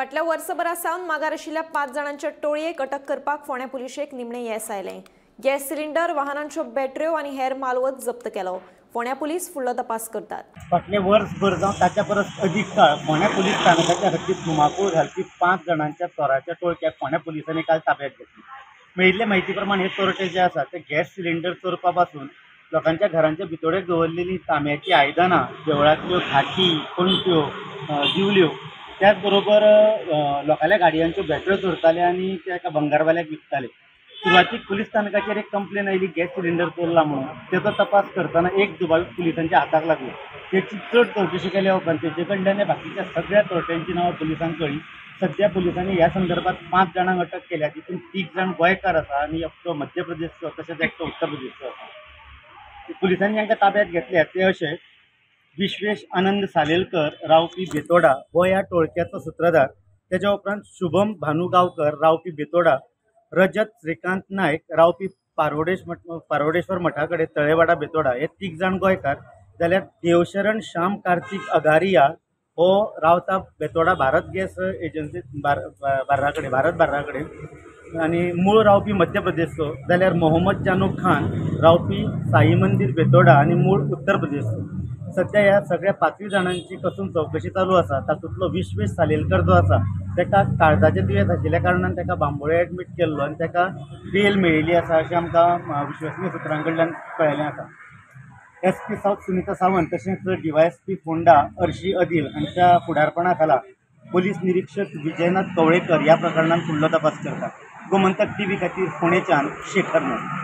फाटल्या वर्सभरा सावन मागार आशिल्ल्या 5 जाणांच्या टोळयेक अटक करपाक फोंड्या पुलिशेक निमणे येस आयलें। गॅस सिलिंडर, वाहनांच्यो बॅटऱ्यो आनी हेर मालवत जप्त केलो। फोंड्या पुलीस फुडलो तपास करतात। फाटले वर्सभर जावं ताच्या परस अधिक काळ फोंड्या पुलीस स्थानकाच्या हद्दीत धुमाकूळ घालपी 5 जाणांच्या चोराच्या टोळक्याक फोंड्या पुलिसांनी काल ताब्यात घेतली। मेळिल्ले माहिती प्रमाण हे चोरटे जे आसा ते गॅस सिलिंडर चोरपा पासून लोकांच्या घरांच्या भितोड्याक दवरलेली तांब्याची आयदनां, देवळांतल्यो खाटी, पणट्यो, दिवल्यो, त्याच बरोबर लोकांच्या गाडयांच्यो बॅटऱ्यो चोरताले आनी त्या एका भंगारवाल्याक विकताले। सुरवातीक पुलीस स्थानकाचेर एक कंप्लेन आयली गॅस सिलिंडर चोरला म्हणून। तेचो तपास करताना एक दुबावी पुलिसांच्या हाताक लागलो। तेची चड चवकशी केल्या उपरांत तेचे कडल्यान बाकीच्या सगळ्या चोरट्यांची नांवां पुलिसांक कळ्ळी। सध्या पुलिसांनी ह्या संदर्भात 5 जाणांक अटक केल्या, तितून 3 जाण गोंयकार आसा आनी एकटो मध्य प्रदेशचो तशेंच एकटो उत्तर प्रदेशचो आसा। पुलिसांनी जांकां ताब्यात घेतल्या ते अशे विश्वेश आनंद सालेलकर रावपी बेतोडा हो ह्या टोळक्याचो सूत्रधार। तेच्या उपरांत शुभम भानू गांवकर रावपी बेतोडा, रजत श्रीकांत नायक रावपी पारोडेश्वर मठा कडेन तळेवाडा बेतोडा हे 3 जाण गोंयकार। जाल्यार देवशरण श्याम कार्तिक अगारिया हो रावता बेतोडा भारत गॅस एजन्सी भारत बार्रा कडेन आनी मूळ रावपी मध्य प्रदेशचो। जाल्यार मोहम्मद जानू खान रावपी साई मंदिर बेतोडा आनी मूळ उत्तर प्रदेशचो। सध्या ह्या सगळ्या 5 जाणांची कसून चवकशी चालू आसा। तातूंतलो विश्वेश सालेलकर जो आसा तेका काळजाचे दुयेंस आशिल्ल्या कारणान तेका बांबोळे एडमीट केल्लो आनी तेका बेल मेळिल्ली आसा अशें आमकां विश्वसनीय सुत्रां कडल्यान कळयलें आसा। SP साउथ सुनीता सावंत तशेंच DYSP फोंडा अर्शी अदिल हांच्या फुडारपणा खाला पोलीस निरीक्षक विजयनाथ कवळेकर ह्या प्रकरणात फुडलो तपास करतात। गोमंतक TV खातीर फोंडेच्यान शेखर नायक।